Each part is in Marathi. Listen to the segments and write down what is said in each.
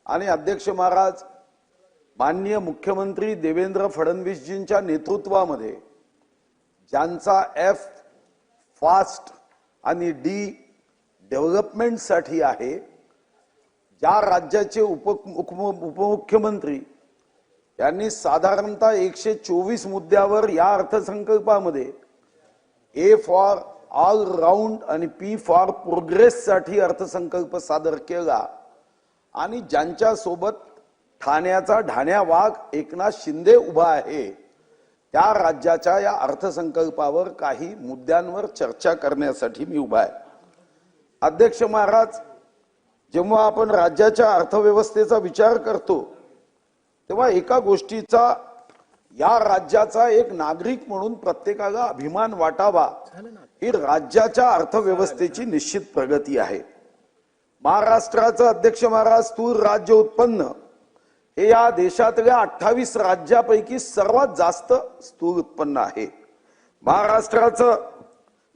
आणि अध्यक्ष महाराज, माननीय मुख्यमंत्री देवेंद्र फडणवीसजींच्या नेतृत्वामध्ये ज्यांचा एफ फास्ट आणि डी डेव्हलपमेंटसाठी आहे, ज्या राज्याचे उपमुख्यमंत्री यांनी साधारणतः 124 मुद्द्यावर या अर्थसंकल्पामध्ये ए फॉर ऑल राऊंड आणि पी फॉर प्रोग्रेस साठी अर्थसंकल्प सादर केला आणि ज्यांच्या सोबत ठाण्याचा ढाण्या वाघ एकनाथ शिंदे उभा आहे, त्या राज्याच्या या अर्थसंकल्पावर काही मुद्द्यांवर चर्चा करण्यासाठी मी उभा आहे। अध्यक्ष महाराज, जेव्हा आपण राज्याच्या अर्थव्यवस्थेचा विचार करतो तेव्हा एका गोष्टीचा या राज्याचा एक नागरिक म्हणून प्रत्येकाला अभिमान वाटावा, ही राज्याच्या अर्थव्यवस्थेची निश्चित प्रगती आहे। महाराष्ट्राचं अध्यक्ष महाराज स्थूल राज्य उत्पन्न हे या देशातल्या 28 राज्यापैकी सर्वात जास्त स्थूल उत्पन्न आहे। महाराष्ट्राचं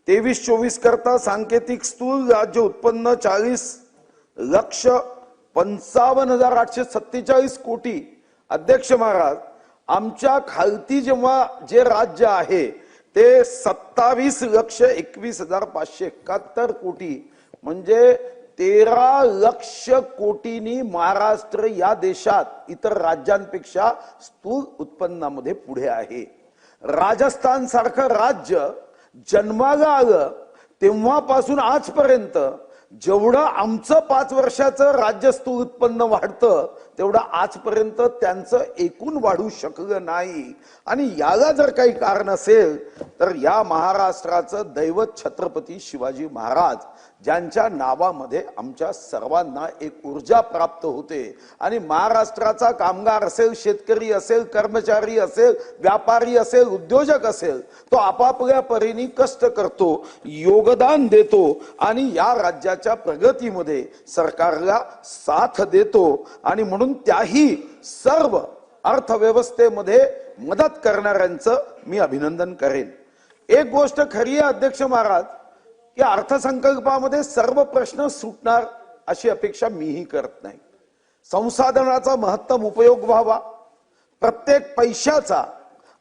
23-24 करता सांकेतिक स्थूल राज्य उत्पन्न 40,55,847 कोटी। अध्यक्ष महाराज, आमच्या खालती जेव्हा जे राज्य आहे ते 27,21,571 कोटी, म्हणजे 13 लक्ष कोटींनी महाराष्ट्र या देशात इतर राज्यांपेक्षा स्थूल उत्पन्नामध्ये पुढे आहे। राजस्थान सारखं राज्य जन्माला आलं तेव्हापासून आजपर्यंत जेवढं आमचं 5 वर्षाचं राज्य स्थूल उत्पन्न वाढतं तेवढं आजपर्यंत त्यांचं एकूण वाढू शकलं नाही। आणि याला जर काही कारण असेल तर या महाराष्ट्राचं दैवत छत्रपती शिवाजी महाराज, ज्यांच्या नावामध्ये आमच्या सर्वांना एक ऊर्जा प्राप्त होते। आणि महाराष्ट्राचा कामगार असेल, शेतकरी असेल, कर्मचारी असेल, व्यापारी असेल, उद्योजक असेल, तो आपापल्या परीने कष्ट करतो, योगदान देतो आणि या राज्याच्या प्रगतीमध्ये सरकारला साथ देतो। आणि म्हणून त्याही सर्व अर्थव्यवस्थेमध्ये मदत करणाऱ्यांचं मी अभिनंदन करेन। एक गोष्ट खरी आहे अध्यक्ष महाराज, की अर्थसंकल्पामध्ये सर्व प्रश्न सुटणार अशी अपेक्षा मीही करत नाही। संसाधनाचा महत्तम उपयोग व्हावा, प्रत्येक पैशाचा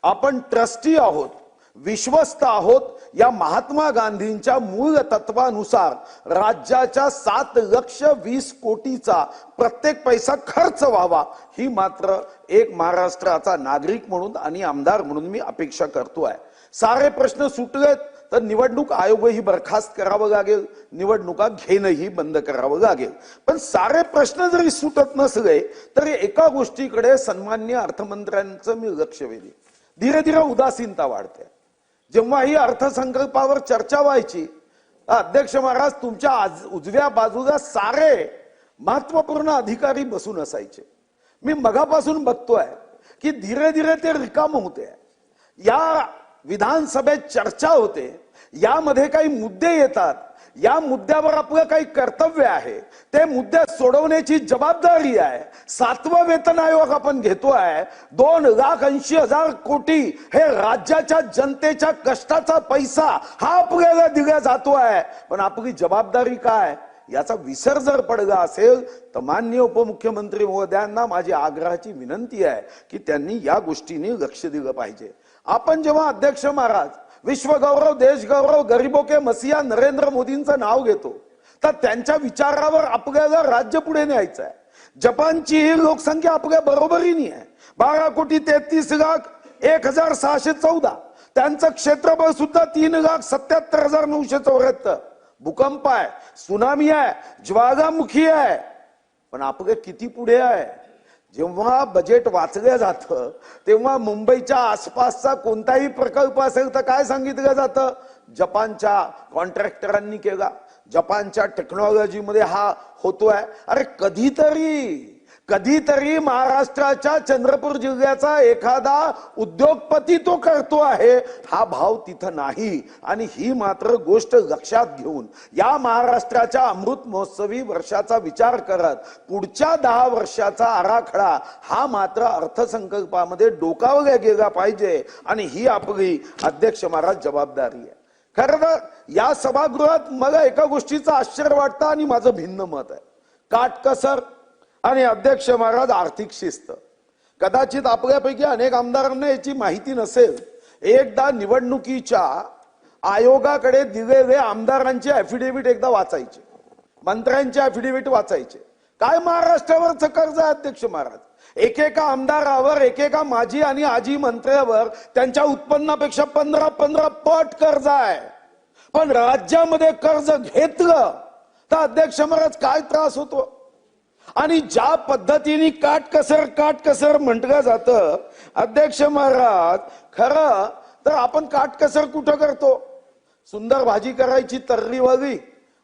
आपण ट्रस्टी आहोत, विश्वस्त आहोत, या महात्मा गांधींच्या मूळ तत्वानुसार राज्याच्या 7,20,00,000 कोटीचा प्रत्येक पैसा खर्च व्हावा, ही मात्र एक महाराष्ट्राचा नागरिक म्हणून आणि आमदार म्हणून मी अपेक्षा करतोय। सारे प्रश्न सुटलेत तर निवडणूक आयोगही बरखास्त करावं लागेल, निवडणुका घेणंही बंद करावं लागेल। पण सारे प्रश्न जरी सुटत नसले तरी एका गोष्टीकडे सन्माननीय अर्थमंत्र्यांचं मी लक्ष वेधेन, धीरे धीरे उदासीनता वाढते। जेव्हा ही अर्थसंकल्पावर चर्चा व्हायची, अध्यक्ष महाराज, तुमच्या उजव्या बाजूला सारे महत्वपूर्ण अधिकारी बसून असायचे। मी मगापासून बघतोय की धीरे धीरे ते रिकाम होते। या विधानसभेत चर्चा होते, यामध्ये काही मुद्दे येतात, या मुद्द्यावर आपलं काही कर्तव्य आहे, ते मुद्दे सोडवण्याची जबाबदारी आहे। 7वं वेतन आयोग आपण घेतोय, 2,80,000 कोटी हे राज्याच्या जनतेच्या कष्टाचा पैसा हा आपल्याला दिला जातोय। पण आपली जबाबदारी काय याचा विसर जर पडला असेल तर माननीय उपमुख्यमंत्री महोदयांना माझी आग्रहाची विनंती आहे की त्यांनी या गोष्टींनी लक्ष दिलं पाहिजे। आपण जेव्हा अध्यक्ष महाराज विश्वगौरव, देशगौरव, गरीबों के मसीहा नरेंद्र मोदींचं नाव घेतो तर त्यांच्या विचारावर आपल्याला राज्य पुढे न्यायचं आहे। जपानची ही लोकसंख्या आपल्या बरोबरीने आहे, 12,33,01,614, त्यांचं क्षेत्रफळ सुद्धा 3,77,974। भूकंप आहे, सुनामी आहे, ज्वालामुखी आहे, पण आपले किती पुढे आहे। जेव्हा बजेट वाचलं जातं तेव्हा मुंबईच्या आसपासचा कोणताही प्रकल्प असेल तर काय सांगितलं जातं, जपानच्या कॉन्ट्रॅक्टरांनी केला, जपानच्या टेक्नॉलॉजीमध्ये हा होतोय। अरे कधीतरी महाराष्ट्राच्या चंद्रपूर जिल्ह्याचा एखादा उद्योगपती तो करतो आहे, हा भाव तिथं नाही। आणि ही मात्र गोष्ट लक्षात घेऊन या महाराष्ट्राच्या अमृत महोत्सवी वर्षाचा विचार करत पुढच्या 10 वर्षाचा आराखडा हा मात्र अर्थसंकल्पामध्ये डोकावला गेला पाहिजे। आणि ही आपली अध्यक्ष महाराज जबाबदारी आहे। खरं तर या सभागृहात मला एका गोष्टीचं आश्चर्य वाटतं आणि माझं भिन्न मत आहे। काटकसर आणि अध्यक्ष महाराज आर्थिक शिस्त. कदाचित आपल्यापैकी अनेक आमदारांना याची माहिती नसेल. एकदा निवडणुकीच्या आयोगाकडे दिलेले आमदारांचे ऍफिडेव्हिट एकदा वाचायचे, मंत्र्यांचे ऍफिडेव्हिट वाचायचे. काय महाराष्ट्रावरचं कर्ज आहे अध्यक्ष महाराज. एकेका आमदारावर, एकेका माजी आणि आजी मंत्र्यावर त्यांच्या उत्पन्नापेक्षा 15 पट कर्ज आहे. पण राज्यामध्ये कर्ज घेतलं तर अध्यक्ष महाराज काय त्रास होतो. आणि ज्या पद्धतीने काटकसर म्हटलं जातं अध्यक्ष महाराज, खरं तर आपण काटकसर कुठं करतो. सुंदर भाजी करायची तर्री वगळी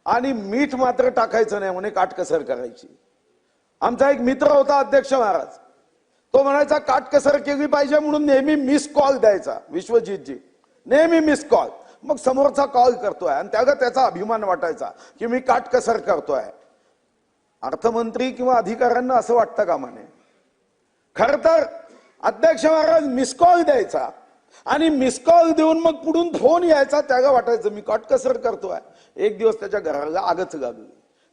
आणि मीठ मात्र टाकायचं नाही म्हणे काटकसर करायची. आमचा एक मित्र होता अध्यक्ष महाराज, तो म्हणायचा काटकसर केली पाहिजे म्हणून नेहमी मिस कॉल द्यायचा. विश्वजितजी नेहमी मिस कॉल. मग समोरचा कॉल करतोय आणि त्याचा अभिमान वाटायचा की मी काटकसर करतोय. अर्थमंत्री किंवा अधिकाऱ्यांना असं वाटतं का म्हणे. खर तर अध्यक्ष महाराज मिस कॉल द्यायचा आणि मिस कॉल देऊन मग पुढून फोन यायचा, त्याला वाटायचं मी काटकसर करतोय. एक दिवस त्याच्या घराला आगच लागली.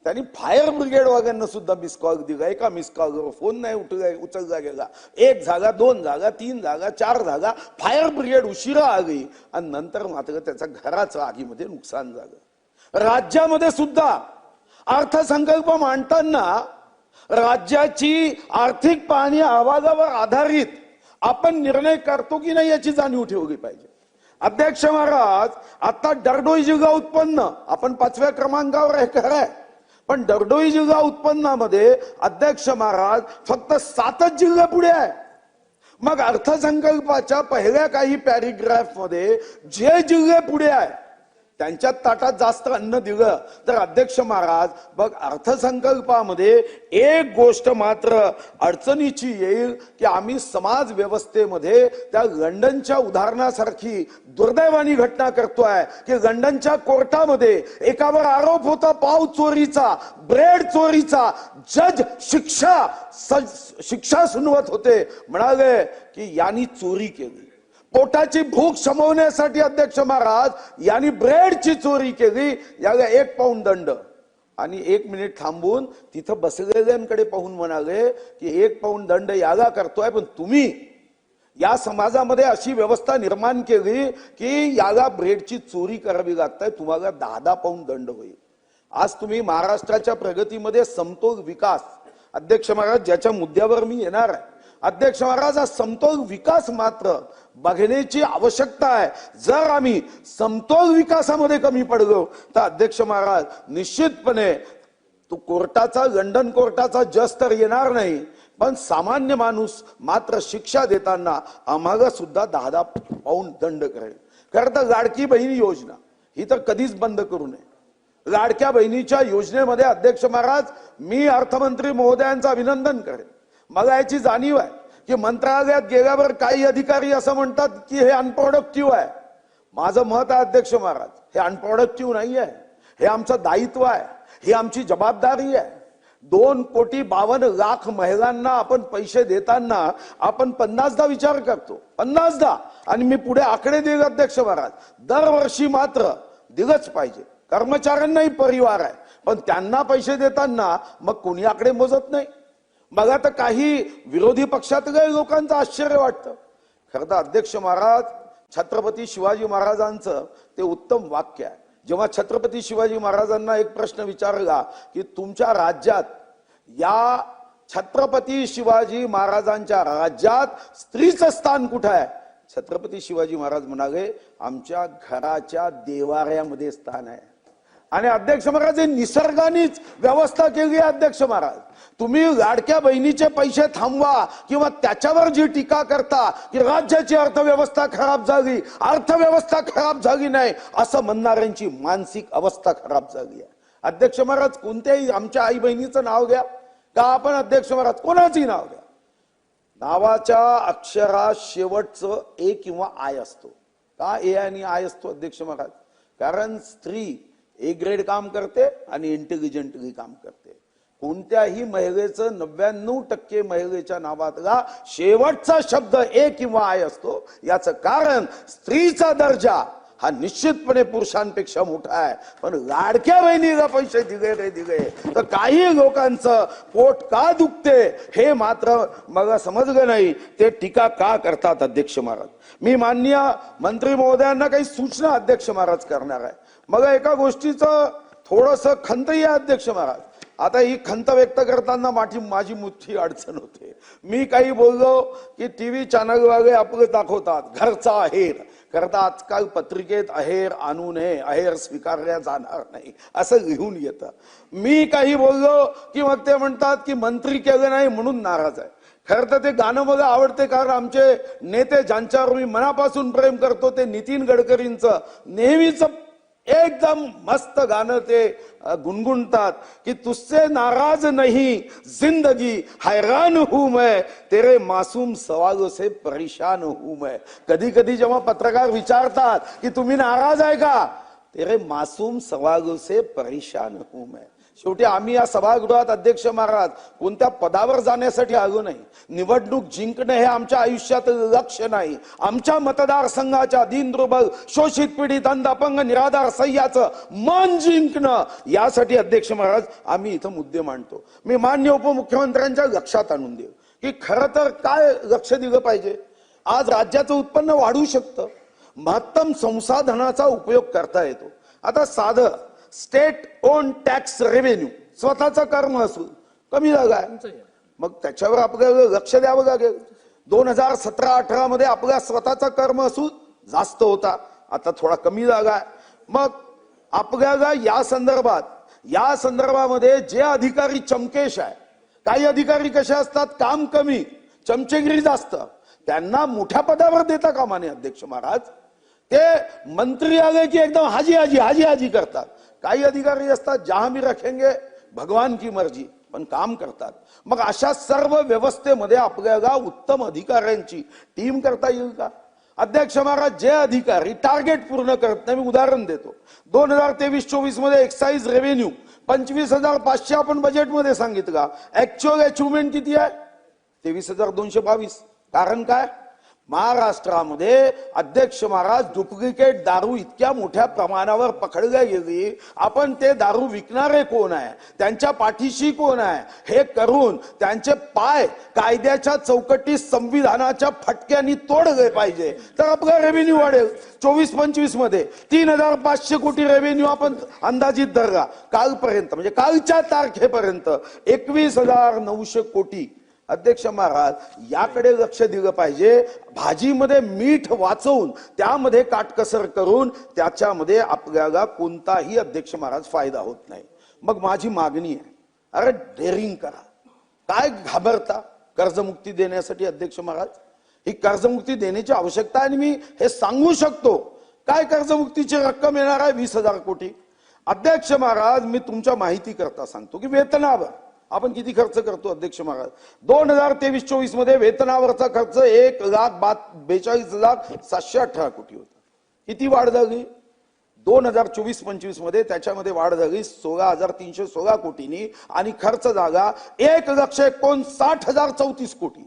त्यांनी फायर ब्रिगेड वाल्यांना सुद्धा मिस कॉल दिला. एका मिस कॉलवर फोन नाही उचलला गेला. 1 जागा 2 जागा 3 जागा 4 जागा फायर ब्रिगेड उशिरा आली आणि नंतर मात्र त्याच्या घराचं आगीमध्ये नुकसान झालं. राज्यामध्ये सुद्धा अर्थसंकल्प मांडताना राज्याची आर्थिक पाहणी अहवालावर आधारित आपण निर्णय करतो की नाही याची जाणीव ठेवली पाहिजे. अध्यक्ष महाराज, आता दरडोई जिल्हा उत्पन्न आपण 5व्या क्रमांकावर आहे खरं आहे, पण दरडोई जिल्हा उत्पन्नामध्ये अध्यक्ष महाराज फक्त 7च जिल्हे पुढे आहे. मग अर्थसंकल्पाच्या पहिल्या काही पॅरेग्राफ मध्ये जे जिल्हे पुढे आहे त्यांच्या ताटात जास्त अन्न दिलं तर अध्यक्ष महाराज बघ अर्थसंकल्पामध्ये एक गोष्ट मात्र अडचणीची येईल की आम्ही समाज व्यवस्थेमध्ये त्या लंडनच्या उदाहरणासारखी दुर्दैवानी घटना करतोय की लंडनच्या कोर्टामध्ये एकावर आरोप होता पाव चोरीचा, ब्रेड चोरीचा. जज शिक्षा सुनवत होते, म्हणाले की यांनी चोरी केली. पोटाची भूक शमवण्यासाठी अध्यक्ष महाराज यांनी ब्रेडची चोरी केली, याला 1 पाऊंड दंड. आणि 1 मिनिट थांबून तिथं बसलेल्यांकडे पाहून म्हणाले की 1 पाऊंड दंड याला करतोय, पण तुम्ही या समाजामध्ये अशी व्यवस्था निर्माण केली की याला ब्रेडची चोरी करावी लागताय, तुम्हाला 10 पाऊंड दंड होईल. आज तुम्ही महाराष्ट्राच्या प्रगतीमध्ये समतोल विकास अध्यक्ष महाराज ज्याच्या मुद्द्यावर मी येणार आहे. अध्यक्ष महाराज, हा समतोल विकास मात्र बघण्याची आवश्यकता आहे. जर आम्ही समतोल विकासामध्ये कमी पडलो तर अध्यक्ष महाराज निश्चितपणे तो कोर्टाचा, लंडन कोर्टाचा जज तर येणार नाही, पण सामान्य माणूस मात्र शिक्षा देताना आम्हाला सुद्धा 10 पाऊंड दंड करेल. खरं तर लाडकी बहीण योजना ही तर कधीच बंद करू नये. लाडक्या बहिणीच्या योजनेमध्ये अध्यक्ष महाराज मी अर्थमंत्री महोदयांचं अभिनंदन करेन. मला याची जाणीव आहे की मंत्रालयात गेल्यावर काही अधिकारी असं म्हणतात की हे अनप्रोडक्टिव्ह आहे. माझं मत आहे अध्यक्ष महाराज, हे अनप्रोडक्टिव्ह नाही आहे, हे आमचं दायित्व आहे, ही आमची जबाबदारी आहे. 2,52,00,000 महिलांना आपण पैसे देताना आपण 50दा विचार करतो, 50दा. आणि मी पुढे आकडे देईल अध्यक्ष महाराज, दरवर्षी मात्र दिलंच पाहिजे. कर्मचाऱ्यांनाही परिवार आहे, पण त्यांना पैसे देताना मग कोणी आकडे मोजत नाही. बघा तर काही विरोधी पक्षातल्या लोकांचं आश्चर्य वाटतं. खरं तर अध्यक्ष महाराज, छत्रपती शिवाजी महाराजांचं ते उत्तम वाक्य आहे. जेव्हा छत्रपती शिवाजी महाराजांना एक प्रश्न विचारला की तुमच्या राज्यात, या छत्रपती शिवाजी महाराजांच्या राज्यात स्त्रीचं स्थान कुठं आहे, छत्रपती शिवाजी महाराज म्हणाले आमच्या घराच्या देवाऱ्यामध्ये स्थान आहे. आणि अध्यक्ष महाराज निसर्गानेच व्यवस्था केली आहे. अध्यक्ष महाराज, तुम्ही लाडक्या बहिणीचे पैसे थांबवा किंवा त्याच्यावर जी टीका करता की राज्याची अर्थव्यवस्था खराब झाली, अर्थव्यवस्था खराब झाली नाही असं म्हणणाऱ्यांची मानसिक अवस्था खराब झाली आहे. अध्यक्ष महाराज, कोणत्याही आमच्या आई बहिणीचं नाव घ्या का आपण अध्यक्ष महाराज कोणाचंही नाव घ्या, नावाच्या अक्षरात शेवटचं ए किंवा आय असतो. का ए आणि आय असतो अध्यक्ष महाराज? कारण स्त्री ए ग्रेड काम करते आणि इंटेलिजंटली काम करते. कोणत्याही महिलेचं 99% महिलेच्या नावातला शेवटचा शब्द ए किंवा आय असतो. याचं कारण स्त्रीचा दर्जा हा निश्चितपणे पुरुषांपेक्षा मोठा आहे. पण लाडक्या बहिणीला पैसे दिले तर काही लोकांचं पोट का दुखते हे मात्र मला समजलं नाही. ते टीका का करतात अध्यक्ष महाराज. मी माननीय मंत्री महोदयांना काही सूचना अध्यक्ष महाराज करणार आहे. मग एका गोष्टीचं थोडस खंतही आहे अध्यक्ष महाराज. आता ही खंत व्यक्त करताना माझी मोठी अडचण होते. मी काही बोललो की टीव्ही चॅनल वाले आपलं दाखवतात घरचा अहेर करता. आजकाल पत्रिकेत अहेर आणू नये, अहेर स्वीकारल्या जाणार नाही असं लिहून येतं. मी काही बोललो की मग ते म्हणतात की मंत्री केलं नाही म्हणून नाराज आहे. खरं तर ते गाणं मला आवडते कारण आमचे नेते ज्यांच्यावर मी मनापासून प्रेम करतो ते नितीन गडकरींचं नेहमीच एकदम मस्त गाणं ते गुणगुणतात की तुझसे नाराज नहीं जिंदगी हैरान हूं मैं तेरे मासूम सवालों से परेशान हूं मैं. कधी कधी जेव्हा पत्रकार विचारतात की तुम्ही नाराज आहे का, तेरे मासूम सवालों से परेशान हूं मैं. शेवटी आम्ही या सभागृहात अध्यक्ष महाराज कोणत्या पदावर जाण्यासाठी आलो नाही. निवडणूक जिंकणे हे आमच्या आयुष्यात लक्ष्य नाही. आमच्या मतदारसंघाच्या दीनदुर्बल शोषित पीडित अंध अपंग निराधार सह्याचं मन जिंकणं यासाठी अध्यक्ष महाराज आम्ही इथं मुद्दे मांडतो. मी माननीय उपमुख्यमंत्र्यांच्या लक्षात आणून देऊ की खरं तर काय लक्ष दिलं पाहिजे. आज राज्याचं उत्पन्न वाढू शकतं, महत्तम संसाधनाचा उपयोग करता येतो. आता साधं स्टेट ओन टॅक्स रेव्हेन्यू स्वतःचा कर महसूल कमी झाला आहे. मग त्याच्यावर आपल्याला लक्ष द्यावं लागेल. 2017-18 मध्ये आपला स्वतःचा कर महसूल जास्त होता, आता थोडा कमी झाला आहे. मग आपल्याला या संदर्भामध्ये जे अधिकारी चमकेश आहे, काही अधिकारी कसे असतात काम कमी चमचेगिरी जास्त, त्यांना मोठ्या पदावर देता कामा नये अध्यक्ष महाराज. ते मंत्री आले की एकदम हाजी हाजी हाजी हाजी करतात. काही अधिकारी असतात जहां भी रखेंगे भगवान की मर्जी पण काम करतात. मग अशा सर्व व्यवस्थेमध्ये आपल्याला उत्तम अधिकाऱ्यांची टीम करता येईल का अध्यक्ष महाराज. जे अधिकारी टार्गेट पूर्ण करत नाही, मी उदाहरण देतो. 2023-24 मध्ये एक्साइज रेव्हेन्यू 25,500 आपण बजेटमध्ये सांगितलं. ऍक्च्युअल अचिव्हमेंट किती आहे 23,222. कारण काय, महाराष्ट्रामध्ये अध्यक्ष महाराज डुप्लिकेट दारू इतक्या मोठ्या प्रमाणावर पकडल्या गेली. आपण ते दारू विकणारे कोण आहे, त्यांच्या पाठीशी कोण आहे हे करून त्यांचे पाय कायद्याच्या चौकटीत संविधानाच्या फटक्यांनी तोडले पाहिजे तर आपला रेव्हेन्यू वाढेल. 24-25 मध्ये 3,500 कोटी रेव्हेन्यू आपण अंदाजित धरला. कालपर्यंत म्हणजे कालच्या तारखेपर्यंत 21,900 कोटी. अध्यक्ष महाराज याकडे लक्ष दिलं पाहिजे. भाजीमध्ये मीठ वाचवून त्यामध्ये काटकसर करून त्याच्यामध्ये आपल्याला कोणताही अध्यक्ष महाराज फायदा होत नाही. मग माझी मागणी आहे, अरे डेअरिंग करा. काय घाबरता कर्जमुक्ती देण्यासाठी अध्यक्ष महाराज. ही कर्जमुक्ती देण्याची आवश्यकता आहे आणि मी हे सांगू शकतो. काय कर्जमुक्तीची रक्कम येणार आहे 20,000 कोटी. अध्यक्ष महाराज मी तुमच्या माहिती करता सांगतो की वेतनावर आपण किती खर्च करतो अध्यक्ष महाराज. 2023-24 मध्ये वेतनावरचा खर्च 1,42,718 कोटी होता. किती वाढ झाली 2024-25 मध्ये, त्याच्यामध्ये वाढ झाली 16,316 कोटींनी आणि खर्च झाला 1,59,034 कोटी.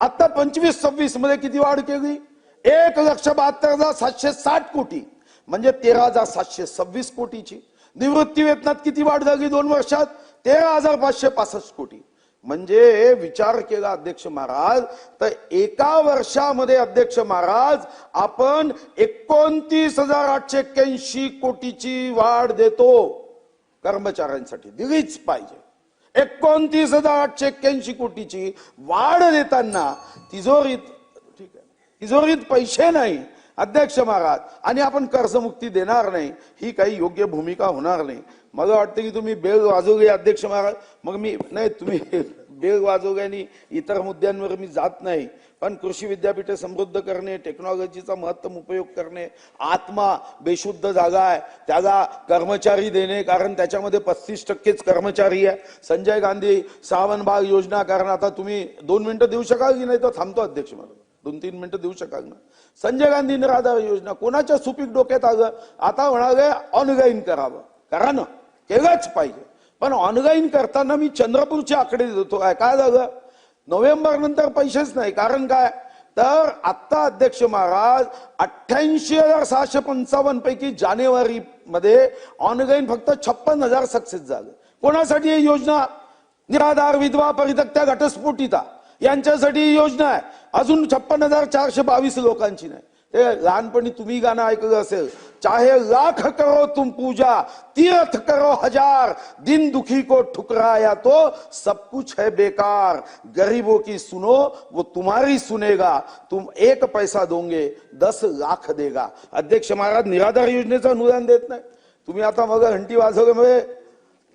आता 25-26 मध्ये किती वाढ केली 1,72,760 कोटी म्हणजे 13,726 कोटीची. निवृत्ती वेतनात किती वाढ झाली 2 वर्षात 13,565 कोटी. म्हणजे विचार केला अध्यक्ष महाराज तर एका वर्षामध्ये अध्यक्ष महाराज आपण 29,881 कोटीची वाढ देतो. कर्मचाऱ्यांसाठी दिलीच पाहिजे. 29,881 कोटीची वाढ देताना तिजोरीत ठीक आहे तिजोरीत पैसे नाही अध्यक्ष महाराज आणि आपण कर्जमुक्ती देणार नाही, ही काही योग्य भूमिका होणार नाही. मला वाटतं की तुम्ही बेल वाजवली अध्यक्ष महाराज. मग मी नाही तुम्ही बेल वाजवल्याने इतर मुद्द्यांवर मी जात नाही. पण कृषी विद्यापीठे समृद्ध करणे, टेक्नॉलॉजीचा महत्तम उपयोग करणे, आत्मा बेशुद्ध जागा आहे त्याला कर्मचारी देणे कारण त्याच्यामध्ये 35% कर्मचारी आहे. संजय गांधी सावन बाग योजना कारण आता तुम्ही 2 मिनिटं देऊ शकाल की नाही तर थांबतो अध्यक्ष महाराज 2-3 मिनिटं देऊ शकाल ना. संजय गांधी निराधार योजना कोणाच्या सुपीक डोक्यात आलं. आता म्हणाले ऑनलाईन करावं, करा ना केलंच पाहिजे. पण ऑनलाईन करताना मी चंद्रपूरचे आकडे देतो. काय झालं नोव्हेंबर नंतर पैसेच नाही. कारण काय तर आता अध्यक्ष महाराज 88,655 पैकी जानेवारी मध्ये ऑनलाईन फक्त 56,000 सक्सेस झाले. कोणासाठी ही योजना? निराधार, विधवा, परित्यक्त्या, घटस्फोटिता यांच्यासाठी ही योजना आहे. अजून 56,422 लोकांची नाही. ते लहानपणी तुम्ही गाणं ऐकलं असेल, चाहे लाख करो तुम पूजा, तीर्थ करो हजार, दिन दुखी को ठुकराया तो सब कुछ है बेकार, गरीबों की सुनो वो तुम्हारी सुनेगा, तुम 1 पैसा दोगे 10 लाख देगा. अध्यक्ष महाराज निराधार योजनेचं अनुदान देत नाही. तुम्ही आता मग घंटी वाजवल्यामुळे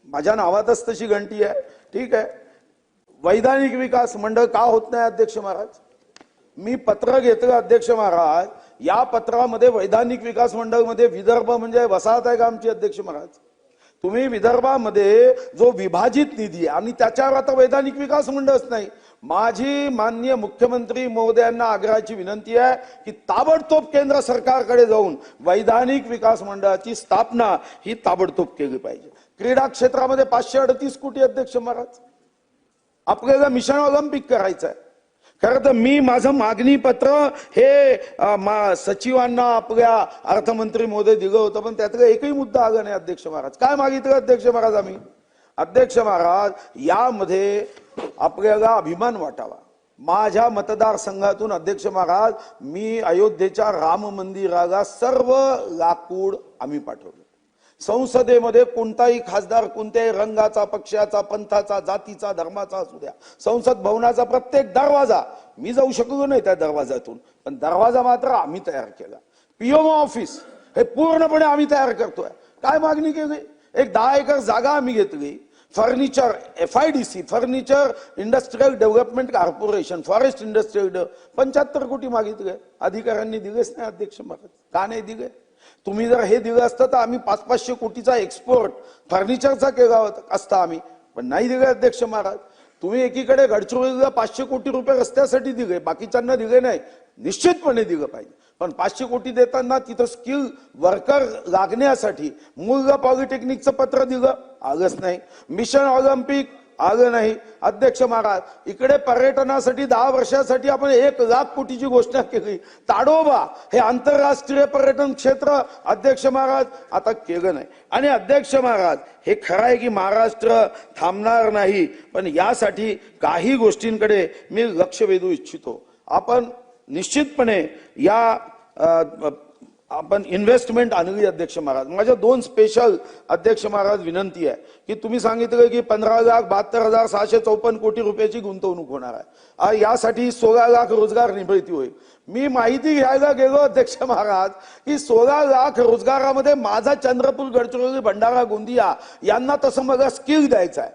माझ्या नावातच तशी घंटी आहे. ठीक आहे, वैधानिक विकास मंडळ का होत नाही अध्यक्ष महाराज? मी पत्र घेतलं अध्यक्ष महाराज, या पत्रामध्ये वैधानिक विकास मंडळ मध्ये विदर्भ म्हणजे वसाहत आहे का आमची अध्यक्ष महाराज? तुम्ही विदर्भामध्ये जो विभाजित निधी आणि त्याच्यावर आता वैधानिक विकास मंडळच नाही. माझी माननीय मुख्यमंत्री महोदयांना आग्रहाची विनंती आहे की ताबडतोब केंद्र सरकारकडे जाऊन वैधानिक विकास मंडळाची स्थापना ही ताबडतोब केली पाहिजे. क्रीडा क्षेत्रामध्ये 538 कोटी अध्यक्ष महाराज, आपल्याला मिशन ऑलिम्पिक करायचं आहे. खरं तर मी माझं मागणी पत्र हे सचिवांना आपल्या अर्थमंत्री महोदय दिलं होतं, पण त्यातलं एकही मुद्दा आला नाही अध्यक्ष महाराज. काय मागितलं अध्यक्ष महाराज आम्ही? अध्यक्ष महाराज, यामध्ये आपल्याला अभिमान वाटावा. माझ्या मतदारसंघातून अध्यक्ष महाराज मी अयोध्येच्या राम मंदिराला सर्व लाकूड आम्ही पाठवलं. संसदेमध्ये कोणताही खासदार कोणत्याही रंगाचा, पक्षाचा, पंथाचा, जातीचा, धर्माचा असू द्या, संसद भवनाचा प्रत्येक दरवाजा, मी जाऊ शकलो नाही त्या दरवाजातून, पण दरवाजा मात्र आम्ही तयार केला. पीएमओ ऑफिस हे पूर्णपणे आम्ही तयार करतोय. काय मागणी केली? एक 10 एकर जागा आम्ही घेतली. Furniture, FIDC furniture industrial development corporation, forest industrial 75 कोटी मागितले. अधिकाऱ्यांनी दिलेच नाही अध्यक्ष महाराज. का नाही दिले? तुम्ही जर हे दिलं असतं तर आम्ही 500-500 कोटीचा एक्सपोर्ट फर्निचरचा केला असता आम्ही, पण नाही दिले अध्यक्ष महाराज. तुम्ही एकीकडे गडचिरोलीला 500 कोटी रुपये रस्त्यासाठी दिले, बाकीच्यांना दिले नाही. निश्चितपणे दिलं पाहिजे, पण 500 कोटी देताना तिथं स्किल वर्कर लागण्यासाठी मुलगा पॉलिटेक्निकचं पत्र दिलं, आलंच नाही. मिशन ऑलिम्पिक आलं नाही. अध्यक्ष महाराज, इकडे पर्यटनासाठी 10 वर्षासाठी आपण 1 लाख कोटीची घोषणा केली. ताडोबा हे आंतरराष्ट्रीय पर्यटन क्षेत्र अध्यक्ष महाराज आता केलं नाही. आणि अध्यक्ष महाराज, हे खरं आहे की महाराष्ट्र थांबणार नाही, पण यासाठी काही गोष्टींकडे मी लक्ष वेधू इच्छितो. आपण निश्चितपणे आपण इन्व्हेस्टमेंट आणली अध्यक्ष महाराज. माझ्या 2 स्पेशल अध्यक्ष महाराज विनंती आहे की तुम्ही सांगितलं की 15,72,654 कोटी रुपयाची गुंतवणूक होणार आहे. यासाठी 16 लाख रोजगार निर्मिती होईल. मी माहिती घ्यायला गेलो अध्यक्ष महाराज की 16 लाख रोजगारामध्ये माझा चंद्रपूर, गडचिरोली, भंडारा, गोंदिया यांना तसं मला स्किल द्यायचं आहे.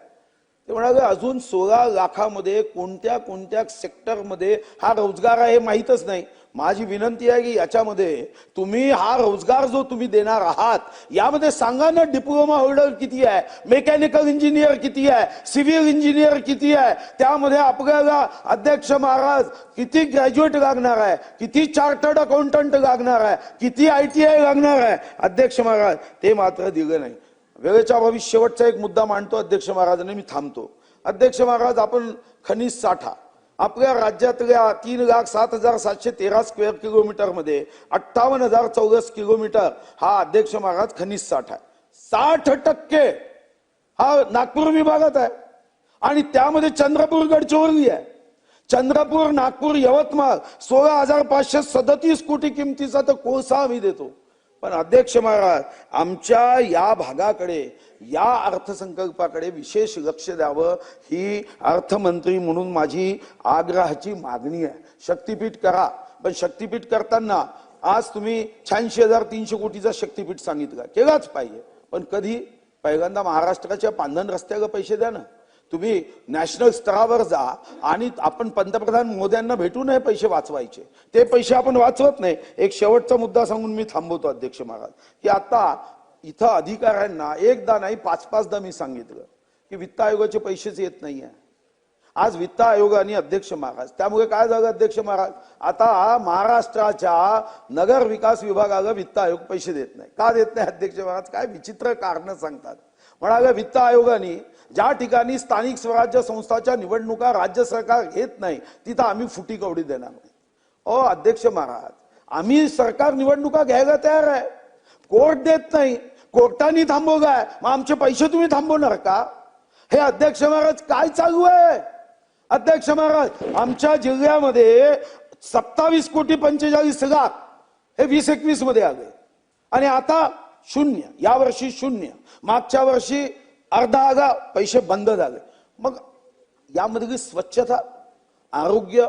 ते म्हणाले अजून 16 लाखामध्ये कोणत्या कोणत्या सेक्टरमध्ये हा रोजगार आहे हे माहीतच नाही. माझी विनंती आहे की याच्यामध्ये तुम्ही हा रोजगार जो तुम्ही देणार आहात यामध्ये सांगा ना, डिप्लोमा होल्डर किती आहे, मेकॅनिकल इंजिनियर किती आहे, सिव्हिल इंजिनियर किती आहे, त्यामध्ये आपल्याला अध्यक्ष महाराज किती ग्रॅज्युएट लागणार आहे, किती चार्टर्ड अकाउंटंट लागणार आहे, किती ITI लागणार आहे अध्यक्ष महाराज, ते मात्र दिलं नाही. वेळेच्या अभावी शेवटचा एक मुद्दा मांडतो अध्यक्ष महाराजांनी, मी थांबतो. अध्यक्ष महाराज, आपण खनिज साठा आपल्या राज्यातल्या 3,07,713 स्क्वेअर किलोमीटर मध्ये 58,000 चौरस किलोमीटर हा अध्यक्ष महाराज खनिज साठा आहे. 60% हा नागपूर विभागात आहे आणि त्यामध्ये चंद्रपूर, गडचिरोली आहे. चंद्रपूर, नागपूर, यवतमाळ 16,537 कोटी किमतीचा तर कोळसा आम्ही देतो. पण अध्यक्ष महाराज, आमच्या या भागाकडे, या अर्थसंकल्पाकडे विशेष लक्ष द्यावं ही अर्थमंत्री म्हणून माझी आग्रहाची मागणी आहे. शक्तीपीठ करा, पण शक्तीपीठ करताना आज तुम्ही 86,300 कोटीचा शक्तीपीठ सांगितलं, केलाच पाहिजे, पण कधी? पहिल्यांदा महाराष्ट्राच्या पांधन रस्त्याला पैसे द्या ना. तुम्ही नॅशनल स्तरावर जा आणि आपण पंतप्रधान मोदयांना भेटू नये पैसे वाचवायचे, ते पैसे आपण वाचवत नाही. एक शेवटचा मुद्दा सांगून मी थांबवतो अध्यक्ष महाराज, की आता इथं अधिकाऱ्यांना एकदा नाही 5-5दा मी सांगितलं की वित्त आयोगाचे पैसेच येत नाहीये. आज वित्त आयोगाने अध्यक्ष महाराज, त्यामुळे काय झालं अध्यक्ष महाराज, आता महाराष्ट्राच्या नगर विकास विभागाला वित्त आयोग पैसे देत नाही. का देत नाही अध्यक्ष महाराज? काय विचित्र कारण सांगतात. म्हणाले वित्त आयोगाने ज्या ठिकाणी स्थानिक स्वराज्य संस्थाच्या निवडणुका राज्य सरकार घेत नाही तिथं आम्ही फुटी कवडी देणार नाही. अध्यक्ष महाराज, आम्ही सरकार निवडणुका घ्यायला तयार आहे, कोर्ट देत नाही, कोर्टाने थांबवलाय, मग आमचे पैसे तुम्ही थांबवणार का? हे अध्यक्ष महाराज काय चालू आहे? अध्यक्ष महाराज, आमच्या जिल्ह्यामध्ये 27 कोटी 45 लाख हे 20-21 मध्ये आले आणि आता शून्य, या वर्षी शून्य, मागच्या वर्षी अर्धा आगा, पैसे बंद झाले. मग यामधली स्वच्छता, आरोग्य,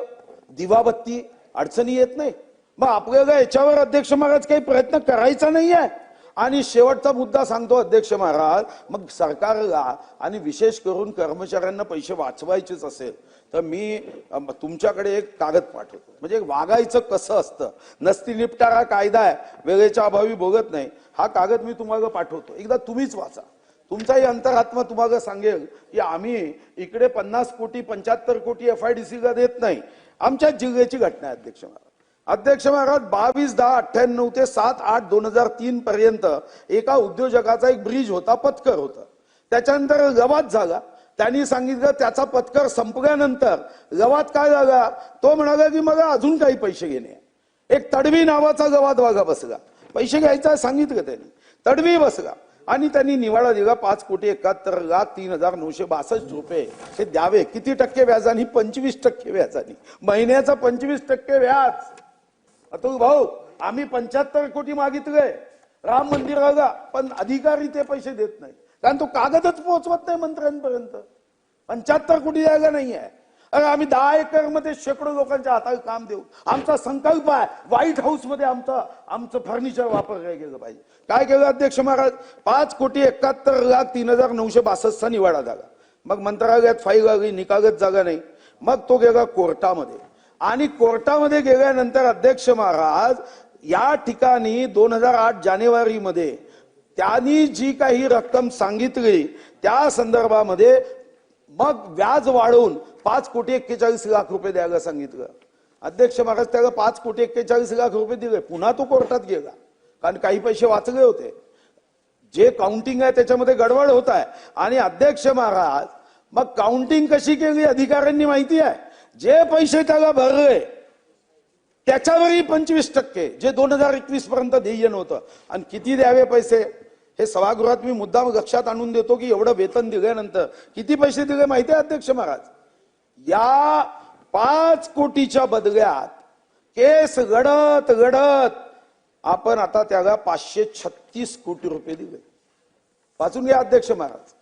दिवाबत्ती अडचणी येत नाही? मग आपल्याला याच्यावर अध्यक्ष महाराज काही प्रयत्न करायचा नाहीये? आणि शेवटचा मुद्दा सांगतो अध्यक्ष महाराज, मग सरकारला आणि विशेष करून कर्मचाऱ्यांना पैसे वाचवायचेच असेल तर मी तुमच्याकडे एक कागद पाठवतो. म्हणजे वागायचं कसं असतं, नसती निपटारा कायदा आहे, वेळेच्या अभावी बघत नाही, हा कागद मी तुम्हाला पाठवतो, एकदा तुम्हीच वाचा. तुमचाही अंतरात्मा तुम्हाला सांगेल की आम्ही इकडे 50 कोटी 75 कोटी FIDCला देत नाही. आमच्या जिल्ह्याची घटना आहे अध्यक्ष महाराज. अध्यक्ष महाराज, 22/10/98 ते 7/8/2003 पर्यंत एका उद्योजकाचा एक ब्रिज होता, पत्कर होता. त्याच्यानंतर लवाद झाला. त्यांनी सांगितलं त्याचा पत्कर संपल्यानंतर लवाद काय झाला, तो म्हणाला की मला अजून काही पैसे घेणे. एक तडवी नावाचा लवाद वागा बसला, पैसे घ्यायचा सांगितलं त्यांनी, तडवी बसला आणि त्यांनी निवाडा दिला 5,71,03,962 रुपये हे द्यावे. किती टक्के व्याजाने? 25% व्याजाने, महिन्याचा 25% व्याज. अतुल भाऊ, आम्ही 75 कोटी मागितले राम मंदिराला, पण अधिकारी ते पैसे देत नाही, कारण तो कागदच पोहोचवत नाही मंत्र्यांपर्यंत. 75 कोटी जागा नाही आहे. अरे आम्ही 10 एकर मध्ये शेकडो लोकांच्या हातात काम देऊ, आमचा संकल्प आहे व्हाईट हाऊस मध्ये आमचं फर्निचर वापरलं गेलं पाहिजे. काय केलं अध्यक्ष महाराज? 5,71,03,962 चा निवाडा झाला. मग मंत्रालयात फाईल लागली, निकालच जागा नाही. मग तो गेला कोर्टामध्ये आणि कोर्टामध्ये गेल्यानंतर अध्यक्ष महाराज, या ठिकाणी 2008 जानेवारीमध्ये त्यांनी जी काही रक्कम सांगितली त्या संदर्भामध्ये मग व्याज वाढवून 5,41,00,000 रुपये द्यायला सांगितलं. अध्यक्ष महाराज, त्याला 5,41,00,000 रुपये दिले. पुन्हा तो कोर्टात गेला, कारण काही पैसे वाचले होते. जे काउंटिंग आहे त्याच्यामध्ये गडबड होत आहे. आणि अध्यक्ष महाराज, मग काउंटिंग कशी केली अधिकाऱ्यांनी माहिती आहे? जे पैसे त्याला भरले त्याच्यावरही 25%, जे 2021 पर्यंत ध्येय नव्हतं. आणि किती द्यावे पैसे हे सभागृहात मी मुद्दाम लक्षात आणून देतो की एवढं वेतन दिल्यानंतर किती पैसे दिले माहिती आहे अध्यक्ष महाराज? या 5 कोटीच्या बदल्यात केस लढत लढत आपण आता त्याला 536 कोटी रुपये दिले. वाचून घ्या अध्यक्ष महाराज.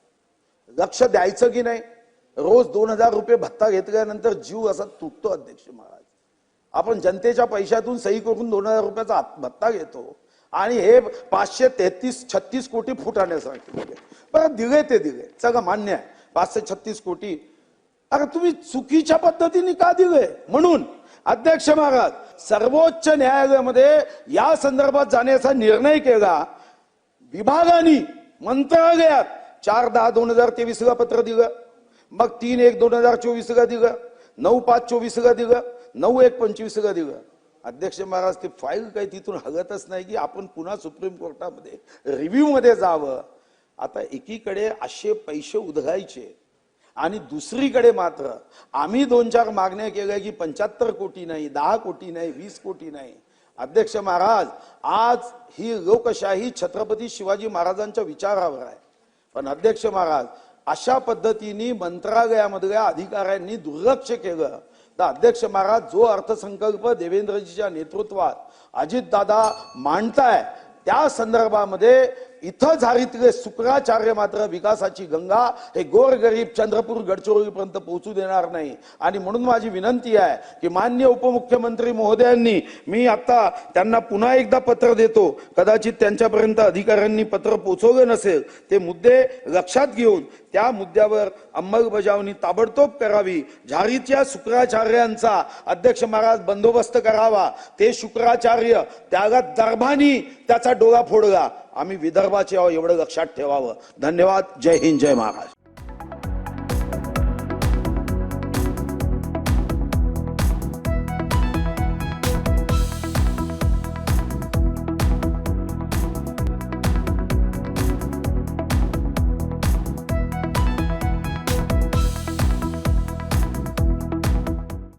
लक्ष द्यायचं की नाही? रोज 2,000 रुपये भत्ता घेतल्यानंतर जीव असा तुटतो अध्यक्ष महाराज. आपण जनतेच्या पैशातून सही करून 2,000 रुपयाचा भत्ता घेतो आणि हे 536 कोटी फुटाण्यासाठी दिले. बरं, दिले ते दिले, सगळं मान्य आहे. 536 कोटी अरे तुम्ही चुकीच्या पद्धतीने का दिले? म्हणून अध्यक्ष महाराज, सर्वोच्च न्यायालयामध्ये या संदर्भात जाण्याचा निर्णय केला. विभागाने मंत्रालयात 4/10/2023 ला पत्र दिलं, मग 3/1/2024 ला दिलं, 9/5/24 ला दिलं, 9/1/25 ला दिलं. अध्यक्ष महाराज, ती फाईल काही तिथून हलतच नाही की आपण पुन्हा सुप्रीम कोर्टामध्ये रिव्ह्यू मध्ये जावं. आता एकीकडे असे पैसे उधळायचे आणि दुसरीकडे मात्र आम्ही 2-4 मागण्या केल्या की 75 कोटी नाही, 10 कोटी नाही, 20 कोटी नाही. अध्यक्ष महाराज, आज ही लोकशाही छत्रपती शिवाजी महाराजांच्या विचारावर आहे. पण अध्यक्ष महाराज, अशा पद्धतीने मंत्रालयामधल्या अधिकाऱ्यांनी दुर्लक्ष केलं तर अध्यक्ष महाराज, जो अर्थसंकल्प देवेंद्रजीच्या नेतृत्वात अजितदादा मांडताय त्या संदर्भामध्ये इथं झारीतले शुक्राचार्य मात्र विकासाची गंगा हे गोरगरीब चंद्रपूर गडचिरोली पर्यंत पोहोचू देणार नाही. आणि म्हणून माझी विनंती आहे की माननीय उपमुख्यमंत्री महोदयांनी, मी आता त्यांना पुन्हा एकदा पत्र देतो, कदाचित त्यांच्यापर्यंत अधिकाऱ्यांनी पत्र पोहोचवलं नसेल, ते मुद्दे लक्षात घेऊन त्या मुद्द्यावर अंमलबजावणी ताबडतोब करावी. झारीच्या शुक्राचार्यांचा अध्यक्ष महाराज बंदोबस्त करावा. ते शुक्राचार्य त्याला दरबानी त्याचा डोळा फोडला. आम्ही विदर्भाचे आहोत एवढं लक्षात ठेवावं. धन्यवाद. जय हिंद, जय महाराज.